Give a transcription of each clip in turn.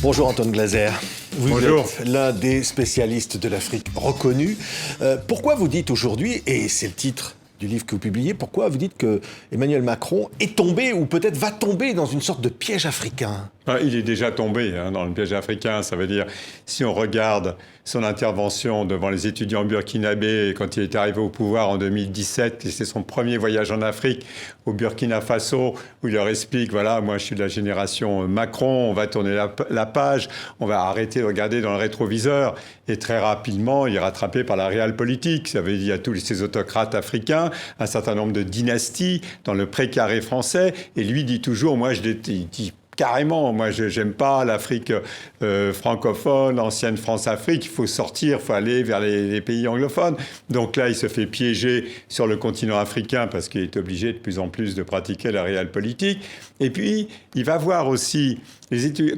Bonjour Antoine Glaser. Vous Bonjour. êtes l'un des spécialistes de l'Afrique reconnus. Pourquoi vous dites aujourd'hui, et c'est le titre du livre que vous publiez, pourquoi vous dites que Emmanuel Macron est tombé ou peut-être va tomber dans une sorte de piège africain ? Il est déjà tombé dans le piège africain. Ça veut dire, si on regarde son intervention devant les étudiants burkinabés quand il est arrivé au pouvoir en 2017, et c'est son premier voyage en Afrique, au Burkina Faso, où il leur explique, voilà, moi je suis de la génération Macron, on va tourner la page, on va arrêter de regarder dans le rétroviseur. Et très rapidement, il est rattrapé par la réelle politique. Ça veut dire, il y a tous ces autocrates africains, un certain nombre de dynasties dans le précaré français. Et lui dit toujours, moi je dis carrément, moi je n'aime pas l'Afrique francophone, l'ancienne France-Afrique, il faut sortir, il faut aller vers les pays anglophones. Donc là, il se fait piéger sur le continent africain parce qu'il est obligé de plus en plus de pratiquer la réelle politique. Et puis, il va voir aussi,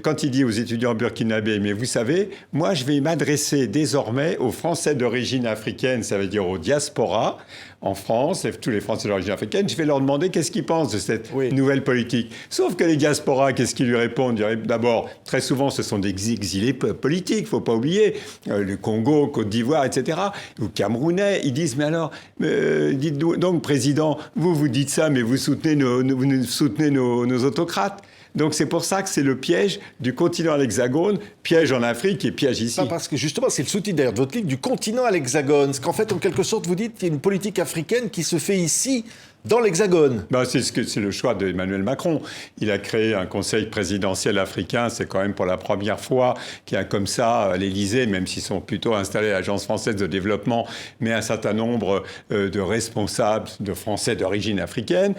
quand il dit aux étudiants burkinabés, mais vous savez, moi je vais m'adresser désormais aux Français d'origine africaine, ça veut dire aux diasporas en France, et tous les Français d'origine africaine, je vais leur demander qu'est-ce qu'ils pensent de cette nouvelle politique. Sauf que les diasporas, qu'est-ce qu'ils lui répondent ? D'abord, très souvent, ce sont des exilés politiques, il ne faut pas oublier, le Congo, Côte d'Ivoire, etc., ou Camerounais, ils disent, mais alors, dites donc, Président, vous dites ça, mais vous soutenez nos autocrates. Donc c'est pour ça que c'est le piège du continent à l'Hexagone, piège en Afrique et piège ici. Parce que justement, c'est le sous-titre d'ailleurs de votre livre, du continent à l'Hexagone. Parce qu'en fait, en quelque sorte, vous dites qu'il y a une politique africaine qui se fait ici, dans l'Hexagone. C'est le choix d'Emmanuel Macron. Il a créé un conseil présidentiel africain. C'est quand même pour la première fois qu'il y a comme ça à l'Élysée, même s'ils sont plutôt installés à l'Agence française de développement, mais un certain nombre de responsables de Français d'origine africaine,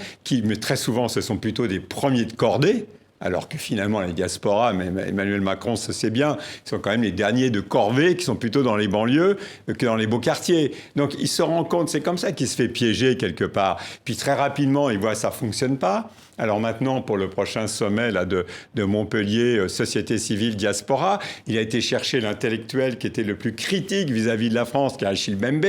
mais très souvent, ce sont plutôt des premiers de cordée. Alors que finalement, les diasporas, mais Emmanuel Macron, ça c'est bien, ils sont quand même les derniers de corvée, qui sont plutôt dans les banlieues que dans les beaux quartiers. Donc, il se rend compte, c'est comme ça qu'il se fait piéger quelque part. Puis très rapidement, il voit que ça ne fonctionne pas. Alors maintenant, pour le prochain sommet là, de Montpellier, Société civile diaspora, il a été chercher l'intellectuel qui était le plus critique vis-à-vis de la France, qui est Achille Mbembe,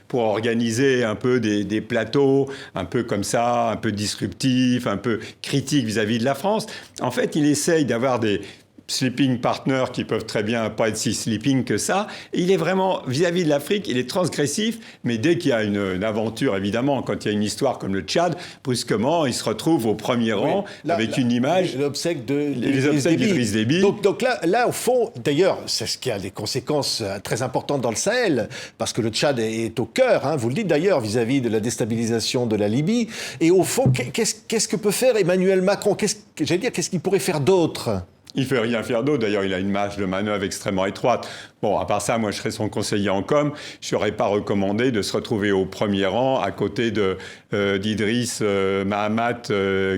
pour organiser un peu des plateaux, un peu comme ça, un peu disruptifs, un peu critiques vis-à-vis de la France. En fait, il essaye d'avoir des sleeping partners qui peuvent très bien pas être si sleeping que ça. Et il est vraiment, vis-à-vis de l'Afrique, il est transgressif, mais dès qu'il y a une aventure, évidemment, quand il y a une histoire comme le Tchad, brusquement, il se retrouve au premier rang avec une image. L'obsèque d'Idriss Déby. Donc là, au fond, d'ailleurs, c'est ce qui a des conséquences très importantes dans le Sahel, parce que le Tchad est au cœur, vous le dites d'ailleurs, vis-à-vis de la déstabilisation de la Libye. Et au fond, qu'est-ce que peut faire Emmanuel Macron ? Qu'est-ce qu'il pourrait faire d'autre ? Il ne fait rien faire d'autre. D'ailleurs, il a une marge de manœuvre extrêmement étroite. Bon, à part ça, moi, je serais son conseiller en com. Je n'aurais pas recommandé de se retrouver au premier rang à côté d'Idriss Mahamat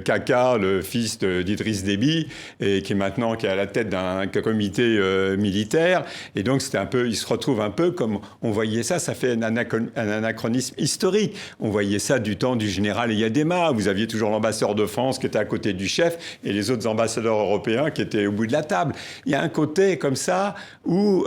Kaka, le fils d'Idriss Déby, et qui est à la tête d'un comité militaire. Et donc, il se retrouve un peu comme on voyait ça. Ça fait un anachronisme historique. On voyait ça du temps du général Eyadema. Vous aviez toujours l'ambassadeur de France qui était à côté du chef et les autres ambassadeurs européens qui étaient au bout de la table. Il y a un côté comme ça où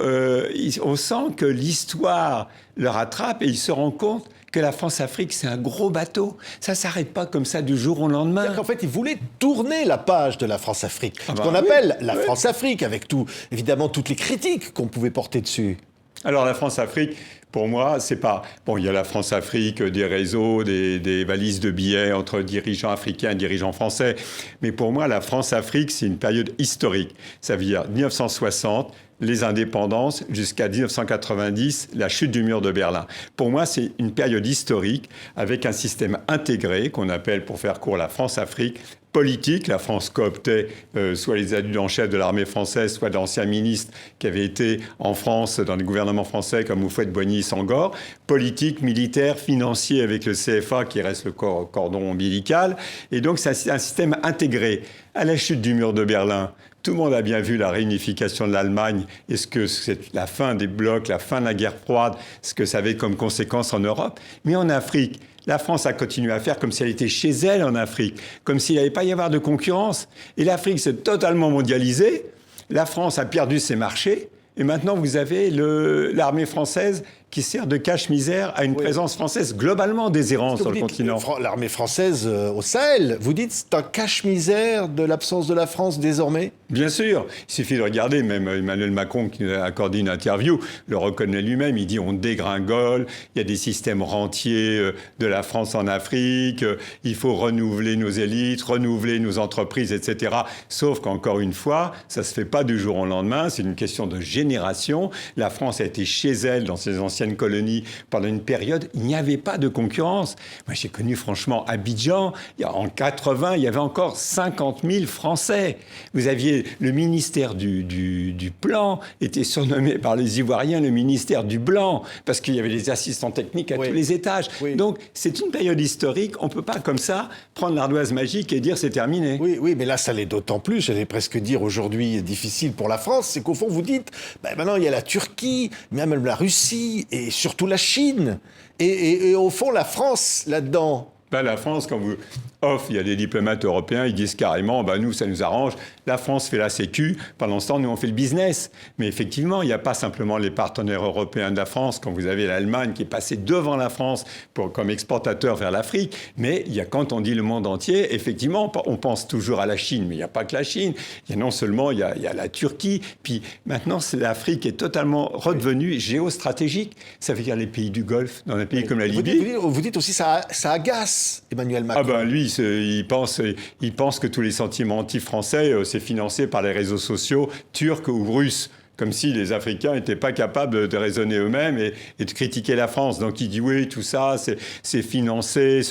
on sent que l'histoire le rattrape et il se rend compte que la France-Afrique, c'est un gros bateau. Ça ne s'arrête pas comme ça du jour au lendemain. C'est-à-dire qu'en fait, il voulait tourner la page de la France-Afrique. Ce qu'on appelle la France-Afrique, avec évidemment toutes les critiques qu'on pouvait porter dessus. Alors la France-Afrique, pour moi, c'est pas... Bon, il y a la France-Afrique, des réseaux, des valises de billets entre dirigeants africains et dirigeants français. Mais pour moi, la France-Afrique, c'est une période historique. Ça veut dire 1960, les indépendances, jusqu'à 1990, la chute du mur de Berlin. Pour moi, c'est une période historique avec un système intégré qu'on appelle, pour faire court, la France-Afrique, politique. La France cooptait soit les adjudants-chefs de l'armée française, soit d'anciens ministres qui avaient été en France dans les gouvernements français comme Houphouët-Boigny-Senghor. Politique, militaire, financier avec le CFA qui reste le cordon ombilical. Et donc, c'est un système intégré. À la chute du mur de Berlin, tout le monde a bien vu la réunification de l'Allemagne et ce que c'est la fin des blocs, la fin de la guerre froide, ce que ça avait comme conséquence en Europe. Mais en Afrique, la France a continué à faire comme si elle était chez elle en Afrique, comme s'il n'allait pas y avoir de concurrence. Et l'Afrique s'est totalement mondialisée. La France a perdu ses marchés. Et maintenant, vous avez l'armée française qui sert de cache-misère à une présence française globalement déshérente sur le continent. L'armée française au Sahel, vous dites c'est un cache-misère de l'absence de la France désormais ? Bien sûr, il suffit de regarder, même Emmanuel Macron qui nous a accordé une interview, le reconnaît lui-même, il dit on dégringole, il y a des systèmes rentiers de la France en Afrique, il faut renouveler nos élites, renouveler nos entreprises, etc. Sauf qu'encore une fois, ça ne se fait pas du jour au lendemain, c'est une question de génération. La France a été chez elle dans ses anciennes colonies pendant une période, il n'y avait pas de concurrence. Moi j'ai connu franchement Abidjan, en 80, il y avait encore 50 000 Français. Vous aviez le ministère du Plan était surnommé par les Ivoiriens le ministère du Blanc, parce qu'il y avait des assistants techniques à tous les étages. Oui. Donc, c'est une période historique. On ne peut pas, comme ça, prendre l'ardoise magique et dire c'est terminé. Oui, mais là, ça l'est d'autant plus, j'allais presque dire aujourd'hui difficile pour la France, c'est qu'au fond, vous dites, maintenant, il y a la Turquie, même la Russie, et surtout la Chine. Et au fond, la France, là-dedans... La France, quand vous offre, il y a des diplomates européens, ils disent carrément, nous, ça nous arrange. La France fait la sécu, pendant ce temps, nous, on fait le business. Mais effectivement, il n'y a pas simplement les partenaires européens de la France, quand vous avez l'Allemagne qui est passée devant la France comme exportateur vers l'Afrique. Mais il y a, quand on dit le monde entier, effectivement, on pense toujours à la Chine. Mais il n'y a pas que la Chine. Il y a non seulement, il y a la Turquie. Puis maintenant, l'Afrique est totalement redevenue géostratégique. Ça veut dire les pays du Golfe, dans un pays comme la Libye. Vous dites aussi ça agace Emmanuel Macron. Lui, il pense que tous les sentiments anti-français, c'est financé par les réseaux sociaux turcs ou russes. Comme si les Africains n'étaient pas capables de raisonner eux-mêmes et de critiquer la France. Donc il dit oui, tout ça, c'est financé,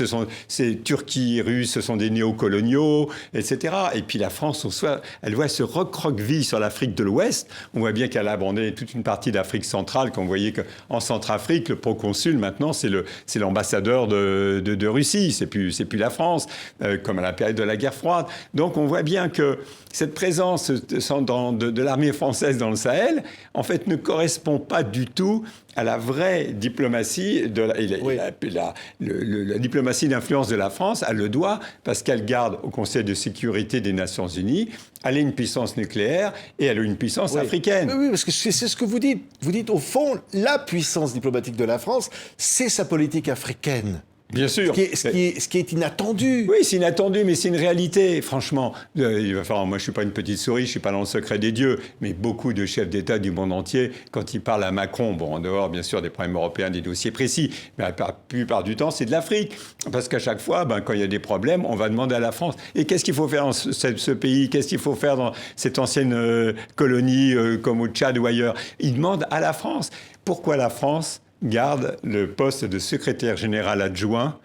c'est Turquie, Russes, ce sont des néocoloniaux, etc. Et puis la France, elle voit ce recroqueville sur l'Afrique de l'Ouest. On voit bien qu'elle a abandonné toute une partie d'Afrique centrale, quand vous voyez qu'en Centrafrique, le proconsul maintenant, c'est l'ambassadeur de Russie, c'est plus la France, comme à la période de la guerre froide. Donc on voit bien que cette présence de l'armée française dans le Sahel, en fait, ne correspond pas du tout à la vraie diplomatie, la diplomatie d'influence de la France. Elle le doit parce qu'elle garde au Conseil de sécurité des Nations Unies, elle est une puissance nucléaire et elle est une puissance africaine. Oui, parce que c'est ce que vous dites. Vous dites, au fond, la puissance diplomatique de la France, c'est sa politique africaine. Bien sûr. Ce qui est inattendu. Oui, c'est inattendu, mais c'est une réalité, franchement. Moi, je ne suis pas une petite souris, je ne suis pas dans le secret des dieux, mais beaucoup de chefs d'État du monde entier, quand ils parlent à Macron, en dehors, bien sûr, des problèmes européens, des dossiers précis, mais la plupart du temps, c'est de l'Afrique. Parce qu'à chaque fois, quand il y a des problèmes, on va demander à la France. Et qu'est-ce qu'il faut faire dans ce pays? Qu'est-ce qu'il faut faire dans cette ancienne colonie, comme au Tchad ou ailleurs? Ils demandent à la France. Pourquoi la France garde le poste de secrétaire général adjoint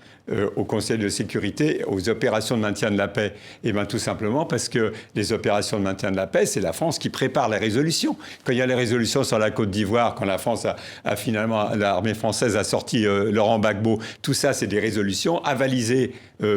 au Conseil de sécurité, aux opérations de maintien de la paix? Tout simplement parce que les opérations de maintien de la paix, c'est la France qui prépare les résolutions. Quand il y a les résolutions sur la Côte d'Ivoire, quand la France a finalement, l'armée française a sorti Laurent Gbagbo, tout ça, c'est des résolutions avalisées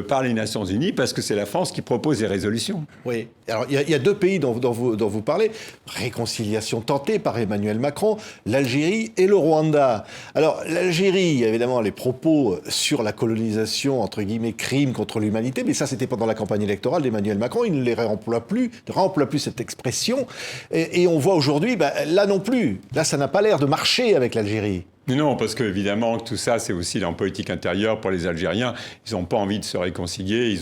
par les Nations Unies parce que c'est la France qui propose les résolutions. Oui. Alors, il y a deux pays dont vous parlez. Réconciliation tentée par Emmanuel Macron, l'Algérie et le Rwanda. Alors, l'Algérie, il y a évidemment les propos sur la colonisation, entre guillemets, crime contre l'humanité, mais ça, c'était pendant la campagne électorale d'Emmanuel Macron. Il ne les réemploie plus cette expression. Et on voit aujourd'hui, là non plus. Là, ça n'a pas l'air de marcher avec l'Algérie. Non, parce qu'évidemment, tout ça, c'est aussi dans la politique intérieure pour les Algériens. Ils n'ont pas envie de se réconcilier.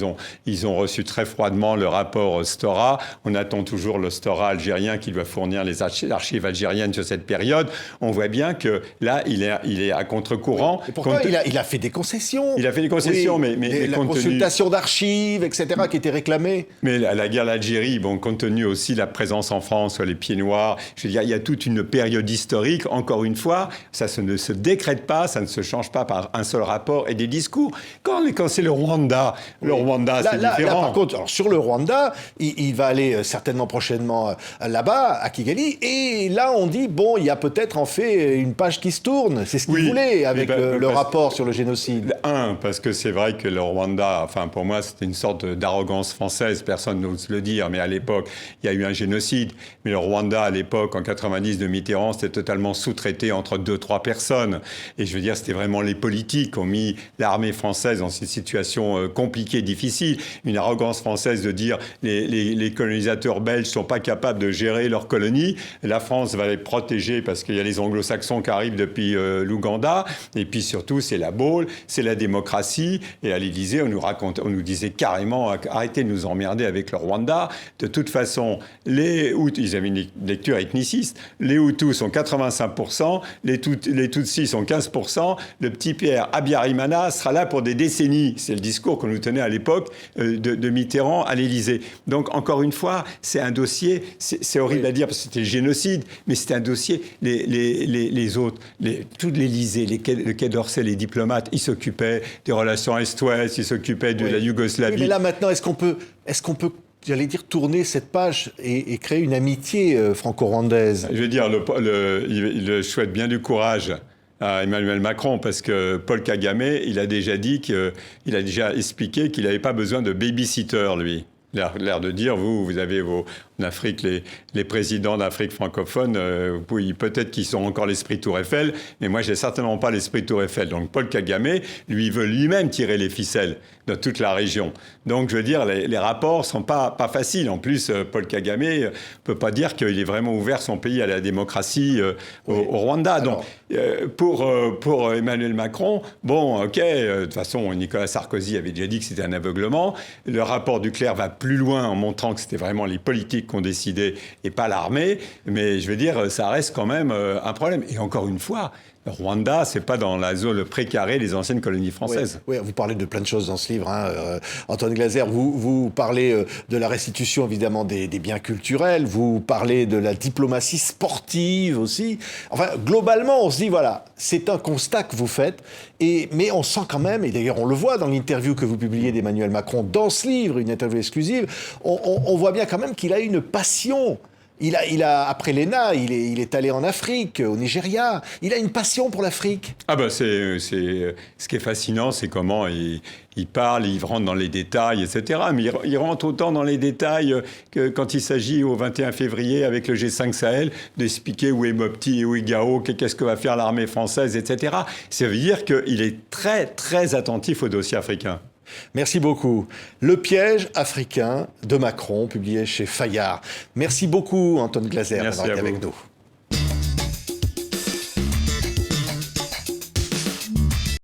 Ils ont reçu très froidement le rapport Stora. On attend toujours le Stora algérien qui doit fournir les archives algériennes sur cette période. On voit bien que là, il est à contre-courant. Et pourquoi il a fait des concessions. Il a fait des concessions, oui, mais la consultation d'archives, etc., qui était réclamée. Mais la guerre d'Algérie, compte tenu aussi de la présence en France, les pieds noirs, je veux dire, il y a toute une période historique. Encore une fois, ça ne se décrète pas, ça ne se change pas par un seul rapport et des discours. Quand c'est le Rwanda, c'est différent. Là, par contre, alors, sur le Rwanda, il va aller certainement prochainement là-bas, à Kigali, et là, on dit, il y a peut-être en fait une page qui se tourne. C'est ce qu'il voulait avec le rapport sur le génocide. Parce que c'est vrai que le Rwanda, pour moi, c'était une sorte d'arrogance française, personne n'ose le dire, mais à l'époque, il y a eu un génocide. Mais le Rwanda, à l'époque, en 90 de Mitterrand, c'était totalement sous-traité entre 2-3 personnes. personne. Et je veux dire, c'était vraiment les politiques qui ont mis l'armée française dans cette situation compliquée, difficile. Une arrogance française de dire les colonisateurs belges sont pas capables de gérer leurs colonies. La France va les protéger parce qu'il y a les anglo-saxons qui arrivent depuis l'Ouganda. Et puis surtout, c'est la Baule, c'est la démocratie. Et à l'Élysée, on nous disait carrément, arrêtez de nous emmerder avec le Rwanda. De toute façon, les Hutus, ils avaient une lecture ethniciste, les Hutus sont 85%, les Tutsis sont 15%, le petit Pierre Habyarimana sera là pour des décennies. C'est le discours qu'on nous tenait à l'époque de Mitterrand à l'Élysée. Donc, encore une fois, c'est un dossier, c'est horrible à dire parce que c'était le génocide, mais c'est un dossier, les autres, tout l'Élysée, le Quai d'Orsay, les diplomates, ils s'occupaient des relations Est-Ouest, ils s'occupaient de la Yougoslavie. Oui, mais là, maintenant, est-ce qu'on peut j'allais dire, tourner cette page et créer une amitié franco-rwandaise? Je veux dire, il souhaite bien du courage à Emmanuel Macron, parce que Paul Kagame, il a déjà expliqué qu'il n'avait pas besoin de babysitter, lui. L'air de dire, vous avez en Afrique, les présidents d'Afrique francophone, peut-être qu'ils ont encore l'esprit Tour Eiffel, mais moi, j'ai certainement pas l'esprit Tour Eiffel. Donc, Paul Kagame, lui, veut lui-même tirer les ficelles dans toute la région. Donc, je veux dire, les rapports sont pas faciles. En plus, Paul Kagame peut pas dire qu'il est vraiment ouvert son pays à la démocratie au Rwanda. Donc, pour Emmanuel Macron, bon, ok, de toute façon, Nicolas Sarkozy avait déjà dit que c'était un aveuglement. Le rapport Duclerc va plus loin en montrant que c'était vraiment les politiques qui ont décidé et pas l'armée. Mais je veux dire, ça reste quand même un problème. Et encore une fois, le Rwanda, c'est pas dans la zone précarée des anciennes colonies françaises. Oui, vous parlez de plein de choses dans ce livre, hein. Antoine Glaser, vous parlez de la restitution évidemment des biens culturels, vous parlez de la diplomatie sportive aussi. Enfin, globalement, on se dit, voilà, c'est un constat que vous faites, mais on sent quand même, et d'ailleurs on le voit dans l'interview que vous publiez d'Emmanuel Macron dans ce livre, une interview exclusive, on voit bien quand même qu'il a une passion. Après l'ENA, il est allé en Afrique, au Nigeria. Il a une passion pour l'Afrique. Ah ben ce qui est fascinant, c'est comment il parle, il rentre dans les détails, etc. Mais il rentre autant dans les détails que quand il s'agit au 21 février avec le G5 Sahel d'expliquer où est Mopti et où est Gao, qu'est-ce que va faire l'armée française, etc. Ça veut dire qu'il est très, très attentif au dossier africain. Merci beaucoup. Le piège africain de Macron, publié chez Fayard. Merci beaucoup, Antoine Glaser, d'avoir été avec nous.